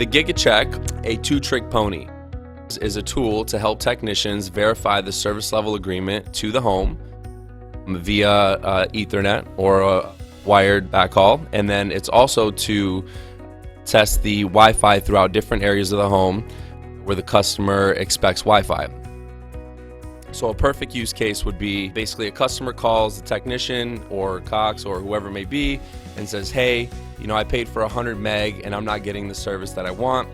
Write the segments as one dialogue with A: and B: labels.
A: The Gigacheck, a two-trick pony, is a tool to help technicians verify the service level agreement to the home via Ethernet or a wired backhaul, and then it's also to test the Wi-Fi throughout different areas of the home where the customer expects Wi-Fi. So a perfect use case would be basically a customer calls the technician or Cox or whoever it may be and says, hey, I paid for 100 meg and I'm not getting the service that I want.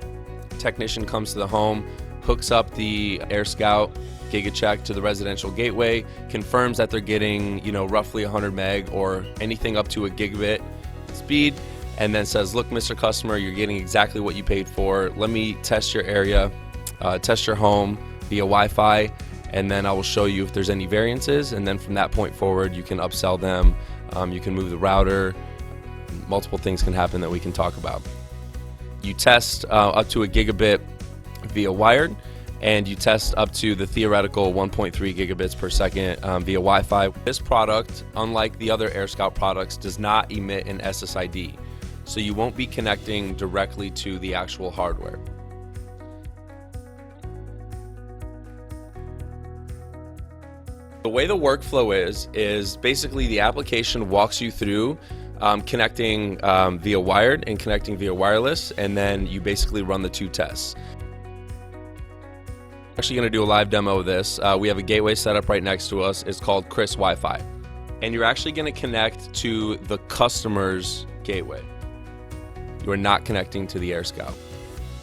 A: Technician comes to the home, hooks up the AirScout Gigacheck to the residential gateway, confirms that they're getting, roughly 100 meg or anything up to a gigabit speed, and then says, look, Mr. Customer, you're getting exactly what you paid for. Let me test your area, test your home via Wi-Fi, and then I will show you if there's any variances, and then from that point forward, you can upsell them, you can move the router, multiple things can happen that we can talk about. You test up to a gigabit via wired, and you test up to the theoretical 1.3 gigabits per second via Wi-Fi. This product, unlike the other AirScout products, does not emit an SSID, so you won't be connecting directly to the actual hardware. The way the workflow is basically the application walks you through connecting via wired and connecting via wireless, and then you basically run the two tests. Actually going to do a live demo of this. We have a gateway set up right next to us. It's called Chris Wi-Fi, and you're actually going to connect to the customer's gateway. You are not connecting to the AirScout.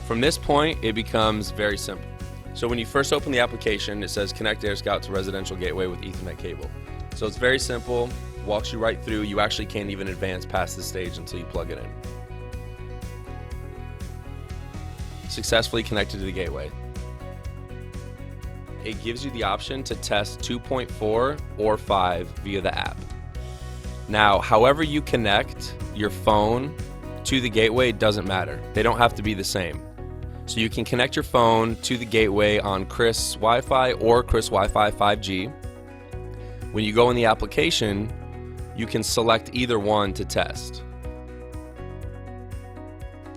A: From this point, it becomes very simple. So when you first open the application, it says connect AirScout to residential gateway with Ethernet cable. So it's very simple, walks you right through. You actually can't even advance past this stage until you plug it in. Successfully connected to the gateway. It gives you the option to test 2.4 or 5 via the app. Now, however you connect your phone to the gateway doesn't matter. They don't have to be the same. So you can connect your phone to the gateway on Chris Wi-Fi or Chris Wi-Fi 5G. When you go in the application, you can select either one to test.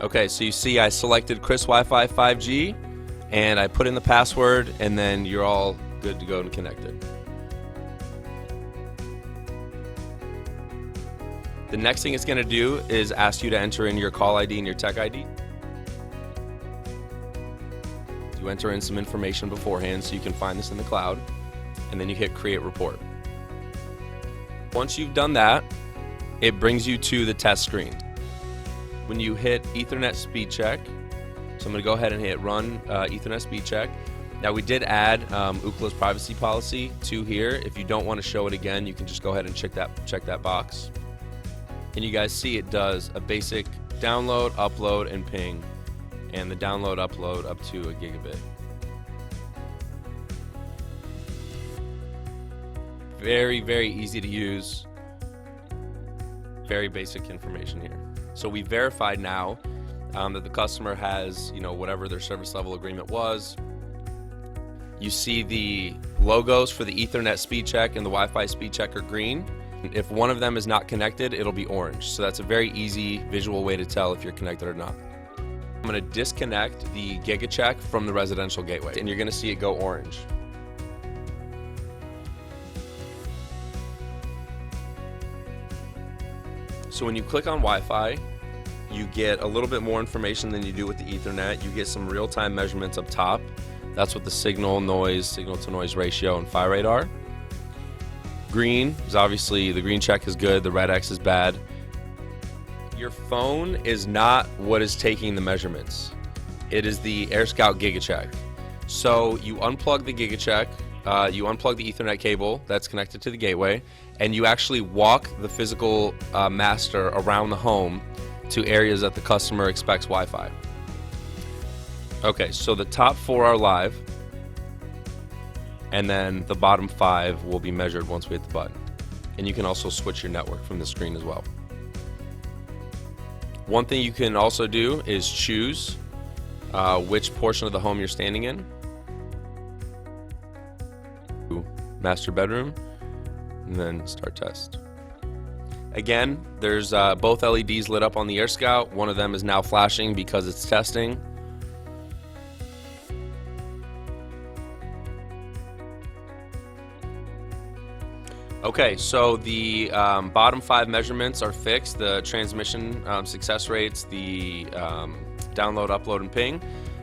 A: Okay, so you see I selected Chris Wi-Fi 5G, and I put in the password, and then you're all good to go and connected. The next thing it's going to do is ask you to enter in your call ID and your tech ID. You enter in some information beforehand so you can find this in the cloud, and then you hit create report. Once you've done that, it brings you to the test screen. When you hit Ethernet speed check, so I'm going to go ahead and hit run Ethernet speed check. Now we did add Ookla's privacy policy to here. If you don't want to show it again, you can just go ahead and check that box. And you guys see it does a basic download, upload, and ping, and the download, upload up to a gigabit. Very, very easy to use. Very basic information here. So we verified now that the customer has, whatever their service level agreement was. You see the logos for the Ethernet speed check and the Wi-Fi speed check are green. If one of them is not connected, it'll be orange. So that's a very easy visual way to tell if you're connected or not. I'm going to disconnect the Gigacheck from the residential gateway, and you're going to see it go orange. So when you click on Wi-Fi, you get a little bit more information than you do with the Ethernet. You get some real-time measurements up top. That's what the signal to noise ratio and phi rate are. Green is obviously, the green check is good, the red X is bad. Your phone is not what is taking the measurements. It is the AirScout Gigacheck. So you unplug the Gigacheck, you unplug the Ethernet cable that's connected to the gateway, and you actually walk the physical master around the home to areas that the customer expects Wi-Fi. Okay, so the top 4 are live, and then the bottom 5 will be measured once we hit the button. And you can also switch your network from the screen as well. One thing you can also do is choose which portion of the home you're standing in. Master bedroom, and then start test. Again, there's both LEDs lit up on the AirScout. One of them is now flashing because it's testing. Okay, so the bottom 5 measurements are fixed: the transmission success rates, the download, upload, and ping,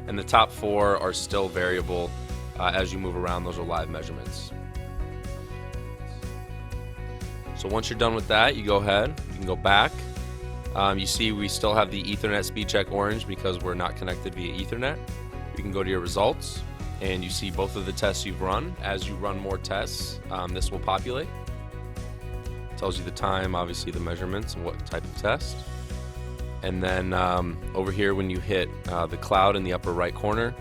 A: and the top 4 are still variable as you move around. Those are live measurements. So once you're done with that, you go ahead, you can go back. You see we still have the Ethernet speed check orange because we're not connected via Ethernet. You can go to your results and you see both of the tests you've run. As you run more tests, this will populate. Tells you the time, obviously the measurements, and what type of test. And then over here, when you hit the cloud in the upper right corner,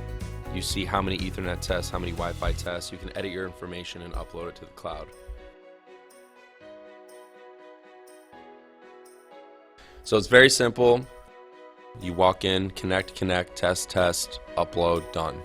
A: you see how many Ethernet tests, how many Wi-Fi tests. You can edit your information and upload it to the cloud. So it's very simple. You walk in, connect, test, upload, done.